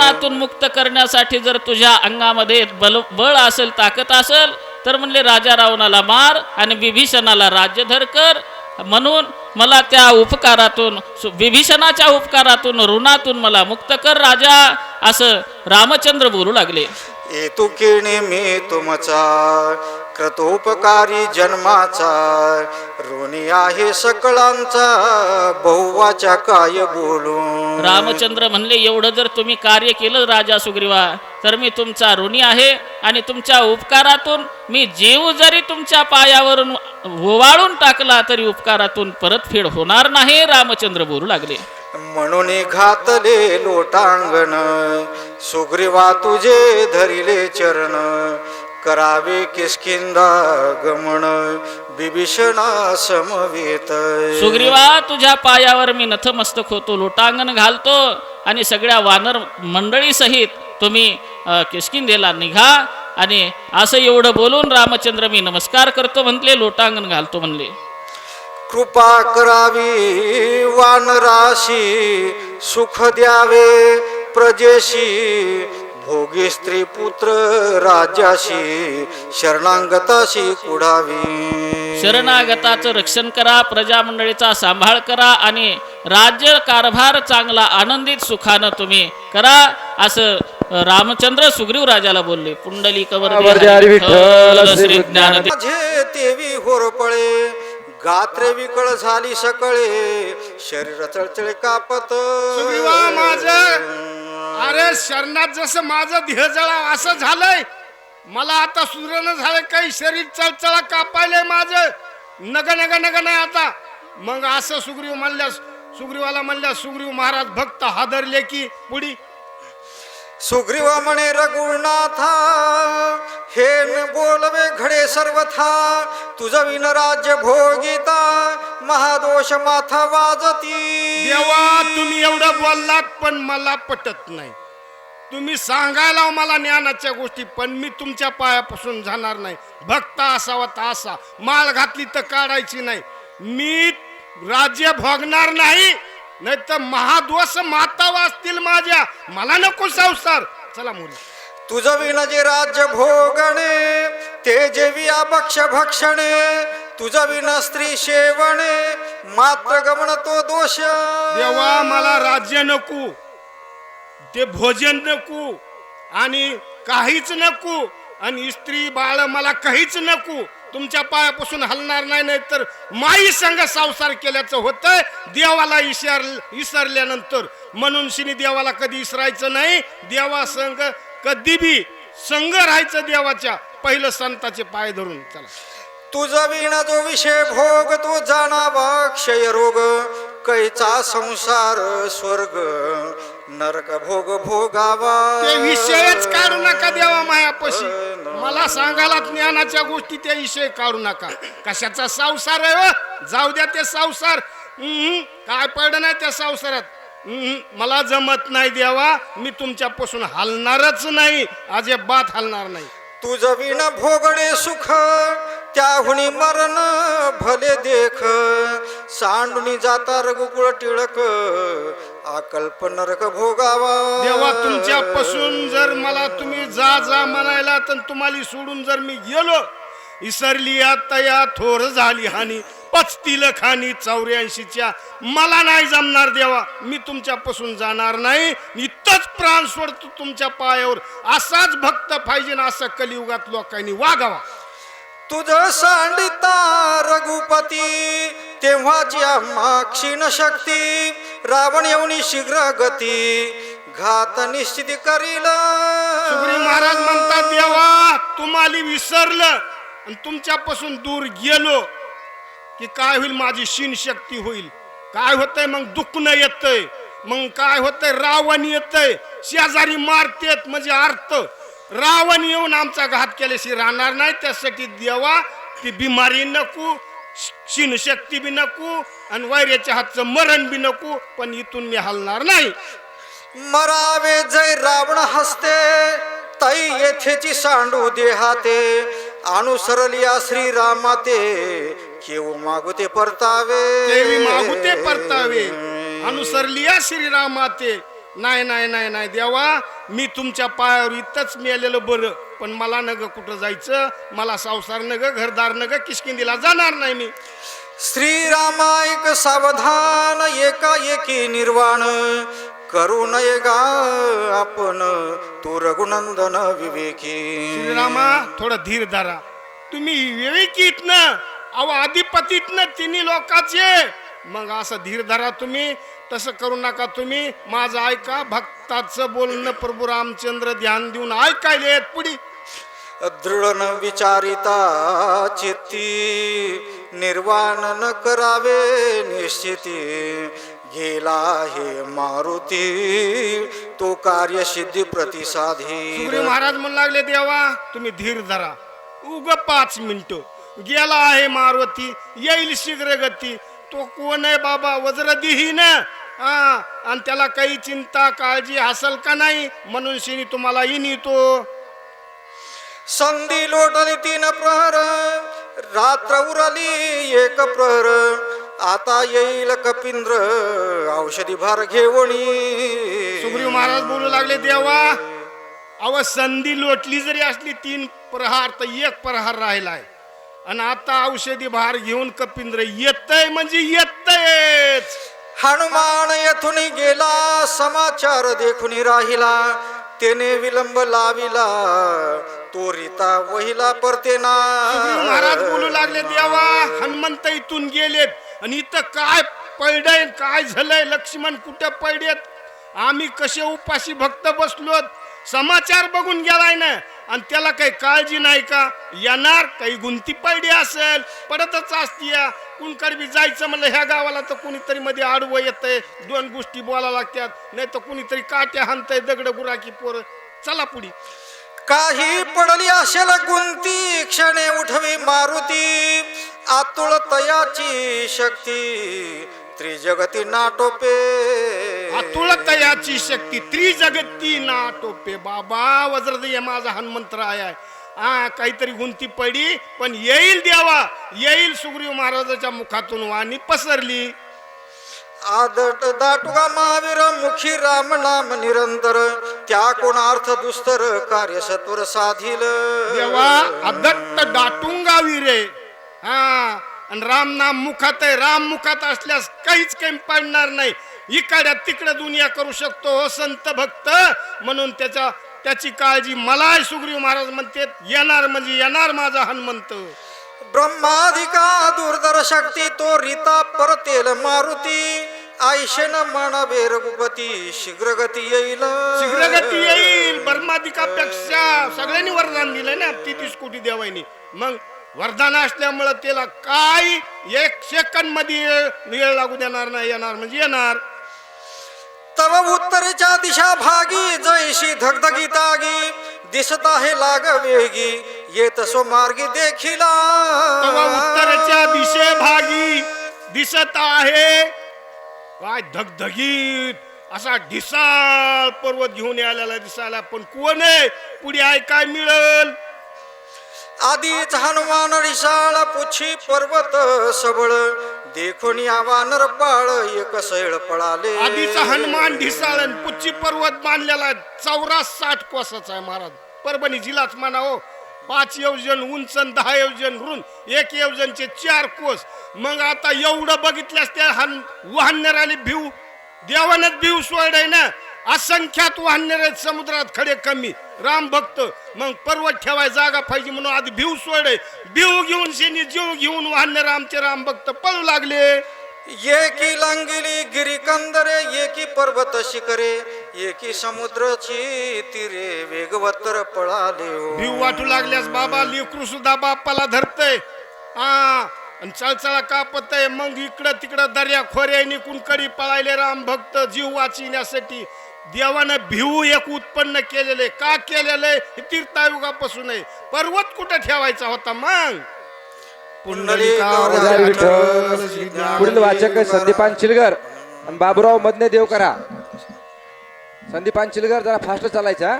बंधनातून मुक्त करण्यासाठी जर तुझ्या अंगामध्ये बळ असेल, ताकद असेल, तर म्हणले राजा रावणाला मार आणि विभीषणाला राज्यधर कर. म्हणून मला त्या उपकारातून, विभीषणाच्या उपकारातून, ऋणातून मला मुक्त कर राजा, असं रामचंद्र बोलू लागले. येतुकिणी मी तुमचा कृतोपकारी जन्माचा, ऋणी आहे सकळांचा बहुवाच्या काय बोलू. रामचंद्र म्हणले, एवढं जर तुम्ही कार्य केलं राजा सुग्रीवा, तर मी तुमचा ऋणी आहे आणि तुमच्या उपकारातून मी जीव जरी तुमच्या पायावरून ओवाळून टाकला तरी उपकारातून परतफेड होणार नाही. रामचंद्र बोलू लागले. म्हणून घातले लोटांगण, सुग्रीवा तुझे धरिले चरण, करावे किष्किंधा गमन बिभीषणा समवेत. सुग्रीवा तुझ्या पायावर मी नतमस्तक होतो, लोटांगण घालतो आणि सगळ्या वानर मंडळी सहित तुम्ही किष्किंधेला निघा. आणि असं एवढं बोलून रामचंद्र मी नमस्कार करतो म्हणले, लोटांगण घालतो म्हणले. कृपा करावी वानराशी, सुख द्यावे प्रजेशी, भोगी स्त्री पुत्र राज्याशी, शरणांगताशी कुडावी. शरणागताचं रक्षण करा, प्रजा मंडळीचा सांभाळ करा आणि राज्य कारभार चांगला आनंदित सुखानं तुम्ही करा, असं रामचंद्र सुग्रीव राजाला बोलले. पुंडलिकवर श्री ज्ञान माझे तेवी होरपळे, गात्रे विकळ झाली सकळे, शरीर चळचळे कापत. अरे शरणात जसं माझं देह जळा असं झालंय, मला आता सुधरण झालं, काही शरीर चळचळा कापायलंय माझं, नग नग नग नाही आता. मग असं सुग्रीवाला म्हणल्या, सुग्रीव महाराज भक्त हादरले की पुढी. सुग्रीव म्हणे रघुनाथा, हे न बोलवे घडे सर्वथा, तुझं विन राज्य भोगिता, महादोष माथा वाजती. देवा तुम्ही एवढं बोललात पण मला पटत नाही. तुम्ही सांगायला मला ज्ञानाच्या गोष्टी, पण मी तुमच्या पायापासून जाणार नाही. भक्त असावा तर असा, माळ घातली तर काढायची नाही. मी राज्य भोगणार नाही, नाही तर महादोष माता वाचतील माझ्या, मला नको संसार. चला मुली. तुझं विन जे राज्य भोगणे, ते जेवी भक्ष भक्षणे, तुझं विन स्त्री शेवणे, मात्र गमन तो दोष. देवा मला राज्य नको, ते भोजन नको आणि काहीच नको, आणि स्त्री बाळ मला काहीच नको. तुमच्या पायापासून हलणार नाही, नाही तर माई संग संसार केल्याचं होतंय देवाला विसरल्यानंतर. म्हणून शिनी देवाला कधी विसरायचं नाही, देवा संग कधी बी संग राहायचं देवाच्या. पहिलं संताचे पाय धरून. चला. तुझं विण जो विषय भोग, तो जाणावा क्षय रोग, कैचा संसार स्वर्ग, नरक भोग भोगावा. ते विषयच काढू नका देवा मायापाशी, मला सांगायला ज्ञानाच्या गोष्टी त्या विषय काढू नका. कशाचा संसार आहे, जाऊ द्या ते संसार. काय पडलं नाही त्या संसारात, मला जमत नाही देवा, मी तुमच्यापासून हलणारच नाही, अजिबात हलणार नाही. तुझं विण भोगणे सुख, त्याहुनी मरण भले देख, सांडूनी जाता रघुकुळ टिळक, आकल्प नरक भोगावा. देवा तुमच्यापासून जर मला तुम्ही जा जा म्हणायला, तर तुम्हाला सोडून जर मी गेलो, इसरली तया थोर झाली हानी, पचतील खानी 84च्या, मला नाही जमणार देवा, मी तुमच्यापासून जाणार नाही. इतच प्राण सोडतो तुमच्या पायावर. असाच भक्त पाहिजे ना, असं कलियुगात लोकांनी वागावा. तुझं सांडिता रघुपती, तेव्हाची माक्षीण शक्ती, रावण येऊनी शीघ्र गती, घात निश्चित करील. सुग्रीव महाराज म्हणतात, देवा तुम्हाला विसरलं आणि तुमच्यापासून दूर गेलो की काय होईल, माझी शीन शक्ती होईल. काय होतंय मग, दुखणं येतंय, मग काय होतंय, रावण येतंय, शेजारी मारतेत, म्हणजे अर्थ रावण येऊन आमचा घात केल्याशी राहणार नाही. त्यासाठी देवा ती बिमारी नको, शीन शक्ती बी नको, आणि वैर्याच्या हातचं मरण बी नको, पण इथून मी हलणार नाही. मरावे जय रावण हसते, ताई येथेची सांडू देहाते, अनुसरलिया श्रीरामाते, केव मागुते परतावे. देवी मागुते परतावे, अनुसरलिया श्रीरामाते, नाही नाही नाही नाही देवा, मी तुमच्या पायावर इथंच मेलेलं बरं, पण मला न ग कुठं जायचं, मला संसार न ग, घरदार न ग, किष्किंदीला जाणार नाही मी. श्रीरामायक सावधान एकाएकी निर्वाण करू नये गा आपण तू रघुनंदन विवेकी. श्रीरामा थोडं धीर धरा, तुम्ही विवेकीत ना, अहो अधिपतीत ना, तिन्ही लोकाचे, मग असं धीर धरा तुम्ही, तसं करू नका तुम्ही. माझं ऐका, भक्ताचं बोलणं प्रभू रामचंद्र ध्यान देऊन ऐकायले पुढे. दृढ न विचारिता चित्ती निर्वाण न करावे निश्चिती गेला हे मारुती तो कार्य सिद्धी प्रतिसाधी. सुग्रीव महाराज म्हणू लागले देवा तुम्ही धीर धरा, उग 5 मिनिटं, गेला आहे मारुती, येईल शीघ्र गती. तो कोण आहे बाबा, वज्रदेहीन, आणि त्याला काही चिंता काळजी असेल का नाही, म्हणून शिनी तुम्हाला येतो. संधी लोटली 3 प्रहर रात्र उरली 1 प्रहर आता येईल कपिंद्र औषधी भार घेवणी. सुग्रीव महाराज बोलू लागले देवा, अव संधी लोटली जरी असली 3 प्रहार तर 1 प्रहार राहिलाय, आणि आता औषधी भार घेऊन कपिंद्र येतय म्हणजे येतयच. हनुमान येथून गेला समाचार देखून राहिला तेने विलंब लाविला तो रीता वहिला परतेना. महाराज बोलू लागले देवा, हनुमंत इथून गेलेत, आणि इथं काय पडलंय, काय झालंय, लक्ष्मण कुठे पडलेत, आम्ही कसे उपाशी भक्त बसलोत, समाचार बघून गेलाय ना, आणि त्याला काही काळजी नाही का, येणार काही गुंती पडली असेल, पडतच असतीया. कुणकडे बी जायचं म्हणलं ह्या गावाला तर कुणीतरी मध्ये आडवं येतंय, 2 गोष्टी बोलायला लागतात, नाही तर कुणीतरी काट्या हाणतंय, दगड गुराकी पोर. चला पुढे. काही पडली असेल गुंती क्षणे उठवी मारुती आतुळ तयाची शक्ती त्रिजगती नाटोपे. अतुळतयाची शक्ती त्रिजगती नाटोपे. बाबा वज्रदेय माझा हनुमंतराय आहे, काहीतरी गुंती पडी, पण येईल देवा येईल. सुग्रीव महाराजाच्या मुखातून वाणी पसरली. आदट दाटुगा महावीर मुखी राम नाम निरंतर त्या कोण अर्थ दुस्तर कार्य सत्वर साधिल. देवा अदट्ट दाटुंगा वीरे, आणि राम नाम मुखात आहे, राम मुखात असल्यास काहीच काही पडणार नाही. इकडे तिकडे दुनिया करू शकतो हो संत भक्त, म्हणून त्याची काळजी मला. सुग्रीव महाराज म्हणते येणार म्हणजे येणार माझा हनुमंत. ब्रह्माधिका दुर्धर शक्ती तो रीता परतेल मारुती आयशेन मानवे रघुपती शीघ्रगती येईल. शीघ्रगती येईल. ब्रह्माधिकापेक्षा सगळ्यांनी वरदान दिलंय ना 33 कोटी देवानी, मग वरदान असल्यामुळे त्याला काय 1 सेकंद मध्ये वेळ लागू देणार नाही, येणार म्हणजे येणार. तव उत्तरेच्या दिशा भागी जैशी धगधगी तागी दिसत आहे लाग वेगी येत सो मार्गी देखिला. तव उत्तरेच्या दिशे भागी दिसत आहे काय धगधगीत असा ढिसाळ पर्वत घेऊन आलेला दिसायला, पण कोण आहे पुढे ऐकाय मिळेल. आधीच हनुमान रिसाळ पुछी पर्वत सबळ देखून आवानर बाळ एक सैळ पळाले. आधीचा हनुमान ढिसाळ पुच्छी पर्वत बांधलेला 64 कोसाचा आहे महाराज. परभणी जिल्हाच म्हणा हो, 5 योजन उंच 10 योजन रुंद, 1 योजनचे 4 कोस. मग आता एवढं बघितल्यास त्या वाहणाऱ्याला भिव देवानच भिव सोडाय ना, असंख्यात वाहणारे समुद्रात खडे कमी राम भक्त. मग पर्वत ठेवाय जागा पाहिजे म्हणून आधी भिव सोडे, भिव घेऊन शेनी जीव घेऊन वाहणारे आमचे राम भक्त पळू लागले. एकी लांगिली गिरी कंदरे एकी पर्वत शिखरे एकी समुद्राची तीरे वेगवत्तर पळाले. भिव वाटू लागल्यास बाबा लेकरू सुद्धा बापाला धरतय, आणि चळचळा कापत आहे. मग इकडं तिकडं दर्या खोऱ्याने कुणकडी पळायले राम भक्त जीव वाचविण्यासाठी. देवानं भिव एक उत्पन्न केलेले, का केलेले तीर्थायुगापासून आहे. पर्वत कुठं ठेवायचा होता मग. पुढील वाचक संदीपान चिलगर आणि बाबूराव मधने देव करा. संदीपान चिलगर जरा फास्ट चालायचा.